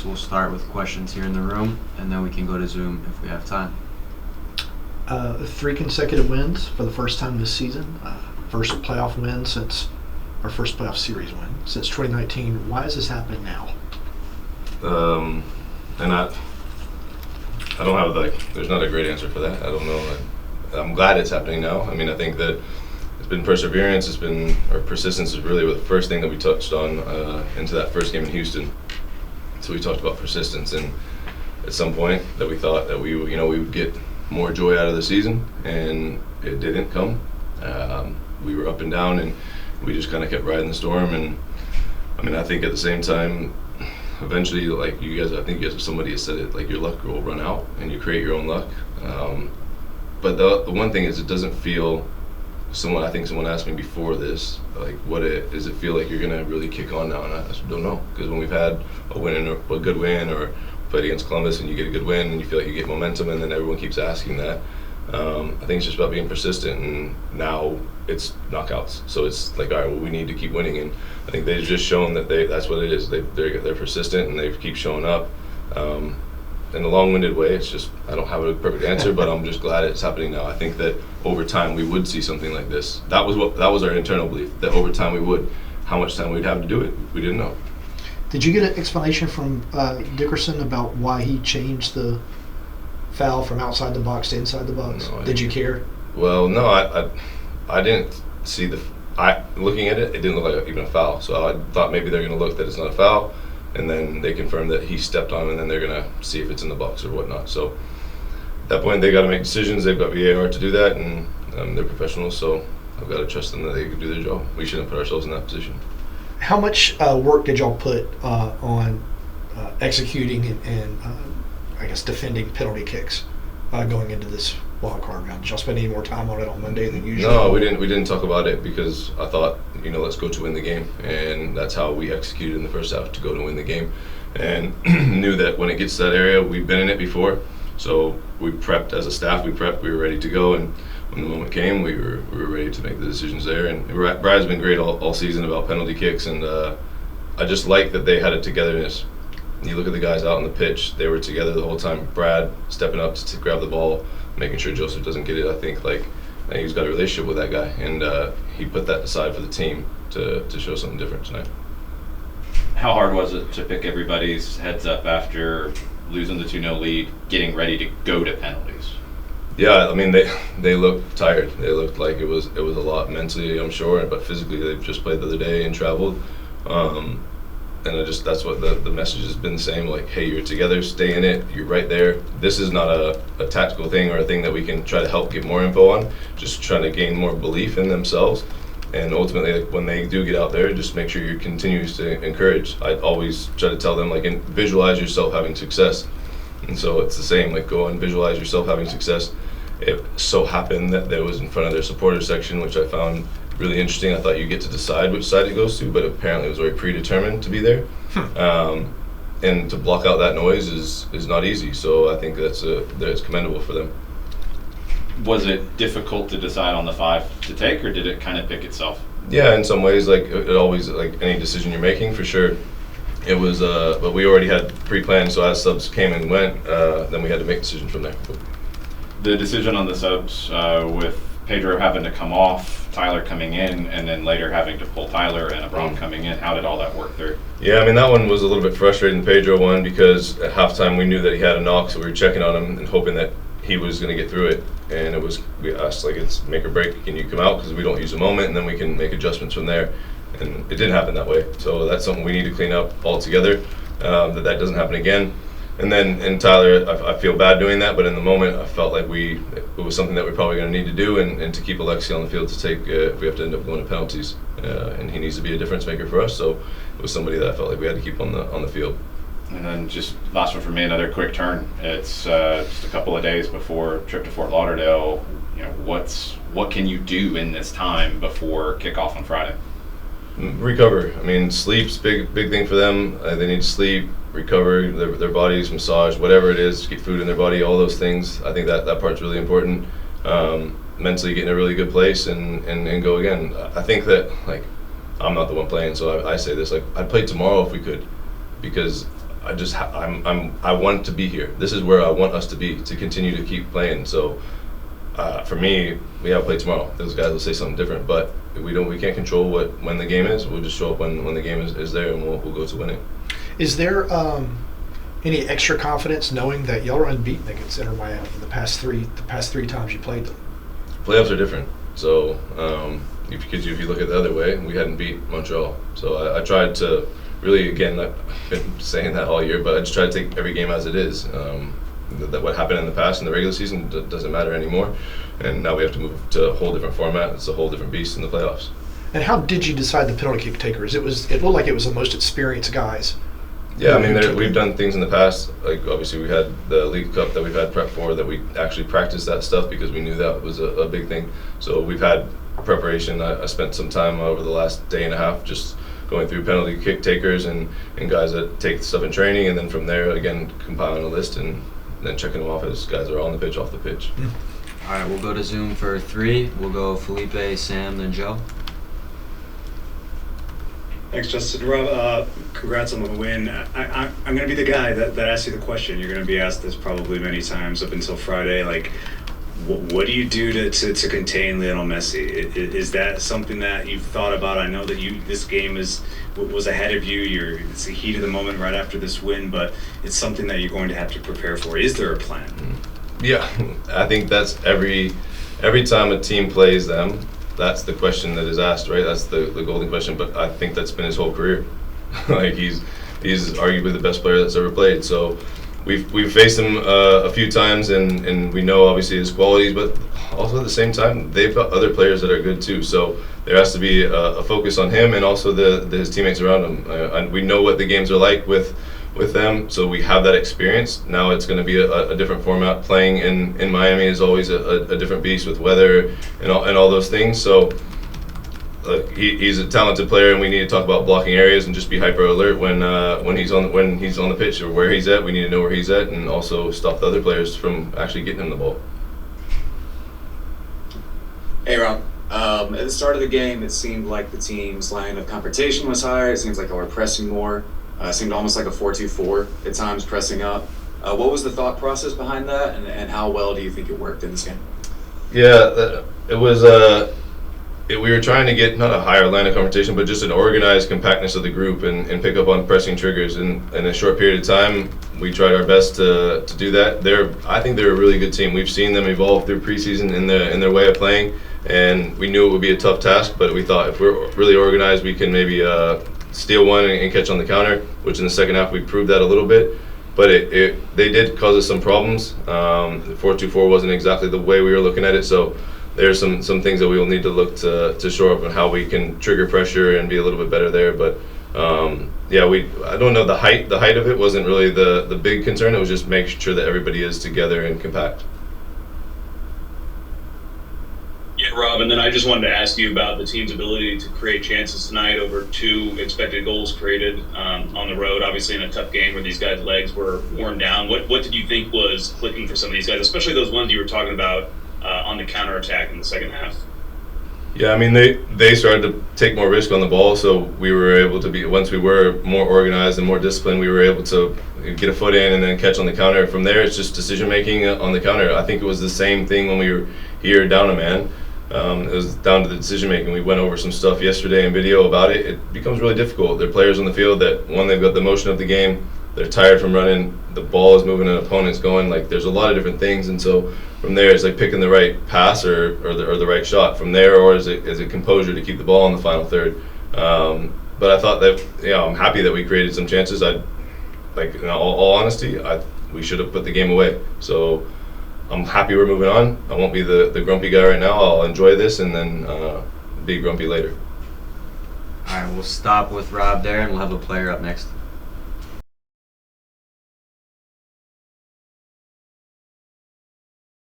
guess we'll start with questions here in the room, and then we can go to Zoom if we have time. 3 consecutive wins for the first time this season. First playoff win since our first playoff series win since 2019. Why is this happening now? And I don't have there's not a great answer for that. I don't know. I'm glad it's happening now. I mean, I think that it's been perseverance. Persistence is really the first thing that we touched on into that first game in Houston. So we talked about persistence, and at some point that we thought that we would get more joy out of the season, and it didn't come. We were up and down, and we just kind of kept riding the storm. And I mean, I think at the same time, eventually, like I think somebody has said it, like your luck will run out, and you create your own luck. But the one thing is, it doesn't feel. I think someone asked me before this, like, does it feel like you're gonna really kick on now? And I just don't know, because when we've had a good win, or played against Columbus and you get a good win and you feel like you get momentum, and then everyone keeps asking that. I think it's just about being persistent, and now it's knockouts. So it's like, all right, well, we need to keep winning, and I think they've just shown that that's what it is. They're persistent, and they keep showing up. In a long-winded way, it's just, I don't have a perfect answer, but I'm just glad it's happening now. I think that over time we would see something like this. That was our internal belief, that over time we would. How much time we'd have to do it, we didn't know. Did you get an explanation from Dickerson about why he changed the foul from outside the box to inside the box? No, Did you care? Well, no, I didn't see looking at it, it didn't look like even a foul. So I thought maybe they're going to look that it's not a foul, and then they confirmed that he stepped on, and then they're going to see if it's in the box or whatnot. So at that point, they got to make decisions. They've got VAR to do that, and they're professionals, so I've got to trust them that they can do their job. We shouldn't put ourselves in that position. How much work did y'all put on executing and I guess defending penalty kicks going into this wild card round? Did y'all spend any more time on it on Monday than usual? No, we didn't talk about it, because I thought, let's go to win the game, and that's how we executed in the first half, to go to win the game, and knew that when it gets to that area, we've been in it before, so we prepped as a staff. We were ready to go, and when the moment came, we were ready to make the decisions there. And Brad's been great all season about penalty kicks, and I just like that they had a togetherness. You look at the guys out on the pitch; they were together the whole time. Brad stepping up to grab the ball, making sure Joseph doesn't get it. I think he's got a relationship with that guy, and he put that aside for the team to show something different tonight. How hard was it to pick everybody's heads up after losing the 2-0 lead, getting ready to go to penalties? Yeah, I mean, they looked tired. They looked like it was a lot mentally, I'm sure, but physically they've just played the other day and traveled. And that's what the message has been the same, like, hey, you're together, stay in it, you're right there. This is not a tactical thing or a thing that we can try to help get more info on, just trying to gain more belief in themselves. And ultimately, when they do get out there, just make sure you continue to encourage. I always try to tell them, visualize yourself having success. And so it's the same, go and visualize yourself having success. It so happened that there was in front of their supporter section, which I found really interesting. I thought you get to decide which side it goes to, but apparently it was very predetermined to be there. And to block out that noise is not easy. So I think that's commendable for them. Was it difficult to decide on the 5 to take, or did it kind of pick itself? Yeah, in some ways, it always, any decision you're making, for sure. It was, but we already had pre-planned, so as subs came and went, then we had to make decisions from there. The decision on the subs with Pedro having to come off, Tyler coming in, and then later having to pull Tyler and Abram coming in, how did all that work through? Yeah, I mean, that one was a little bit frustrating, the Pedro one, because at halftime we knew that he had a knock, so we were checking on him and hoping that he was going to get through it. And we asked, it's make or break, can you come out, because we don't use a moment, and then we can make adjustments from there. And it didn't happen that way, so that's something we need to clean up altogether, that doesn't happen again. And Tyler, I feel bad doing that, but in the moment I felt like it was something that we're probably going to need to do, and to keep Alexi on the field to take if we have to end up going to penalties, and he needs to be a difference maker for us. So it was somebody that I felt like we had to keep on the field. And then just last one for me, another quick turn. It's just a couple of days before trip to Fort Lauderdale. What can you do in this time before kickoff on Friday? Recover. I mean, sleep's big thing for them. They need to sleep, recover their bodies, massage, whatever it is, get food in their body, all those things. I think that part's really important. Mentally get in a really good place and go again. I think that, I'm not the one playing, so I say this, I'd play tomorrow if we could, because I want to be here. This is where I want us to be, to continue to keep playing. So for me, we have to play tomorrow. Those guys will say something different, but we can't control when the game is. We'll just show up when the game is there, and we'll go to winning. Is there any extra confidence knowing that y'all are unbeaten against Inter Miami the past three times you played them? Playoffs are different. So if you look at the other way, we hadn't beat Montreal. So I tried to really, again, I've been saying that all year, but I just try to take every game as it is. That what happened in the past in the regular season doesn't matter anymore, and now we have to move to a whole different format. It's a whole different beast in the playoffs. And how did you decide the penalty kick takers? It looked like it was the most experienced guys. Yeah, I mean, we've done things in the past. Like obviously, we had the League Cup that we've had prep for, that we actually practiced that stuff because we knew that was a big thing. So we've had preparation. I spent some time over the last day and a half just going through penalty kick takers and guys that take stuff in training, and then from there again compiling a list and then checking them off as guys are on the pitch, off the pitch. All right, we'll go to Zoom for 3. We'll go Felipe, Sam, then Joe. Thanks, Justin. Rob, congrats on the win. I'm going to be the guy that asks you the question. You're going to be asked this probably many times up until Friday. Like, what do you do to contain Lionel Messi? Is that something that you've thought about? I know that this game was ahead of you. It's the heat of the moment right after this win, but it's something that you're going to have to prepare for. Is there a plan? Yeah, I think that's every time a team plays them, that's the question that is asked, right? That's the golden question. But I think that's been his whole career. Like he's arguably the best player that's ever played. So we've faced him a few times, and we know obviously his qualities, but also at the same time they've got other players that are good too. So there has to be a focus on him and also his teammates around him. And we know what the games are like with them, so we have that experience. Now it's going to be a different format. Playing in Miami is always a different beast with weather and all those things. So he's a talented player, and we need to talk about blocking areas and just be hyper alert when he's on the pitch or where he's at. We need to know where he's at and also stop the other players from actually getting him the ball. Hey Rob, at the start of the game, it seemed like the team's line of confrontation was higher. It seems like they were pressing more. It seemed almost like a 4-2-4 at times, pressing up. What was the thought process behind that, and how well do you think it worked in this game? Yeah, it was. We were trying to get not a higher line of confrontation, but just an organized compactness of the group and pick up on pressing triggers. And in a short period of time, we tried our best to do that. I think they're a really good team. We've seen them evolve through preseason in their way of playing, and we knew it would be a tough task. But we thought if we're really organized, we can maybe steal one and catch on the counter. Which in the second half we proved that a little bit. But they did cause us some problems. The 4-2-4 wasn't exactly the way we were looking at it, so there's some things that we will need to look to shore up on how we can trigger pressure and be a little bit better there. But yeah, I don't know, the height of it wasn't really the big concern. It was just making sure that everybody is together and compact. Yeah, Rob, and then I just wanted to ask you about the team's ability to create chances tonight. Over 2 expected goals created on the road, obviously in a tough game where these guys' legs were worn down. What did you think was clicking for some of these guys, especially those ones you were talking about on the counterattack in the second half? Yeah, I mean, they started to take more risk on the ball, so we were able to be, once we were more organized and more disciplined, we were able to get a foot in and then catch on the counter. From there, it's just decision-making on the counter. I think it was the same thing when we were here down a man. It was down to the decision-making. We went over some stuff yesterday in video about it. It becomes really difficult. There are players on the field that, one, they've got the motion of the game, they're tired from running, the ball is moving, an opponent's going. Like, there's a lot of different things, and so from there, it's like picking the right pass or the right shot. From there, or is it composure to keep the ball in the final third. But I thought that, I'm happy that we created some chances. In all honesty, we should have put the game away. So I'm happy we're moving on. I won't be the grumpy guy right now. I'll enjoy this and then be grumpy later. All right, we'll stop with Rob there, and we'll have a player up next.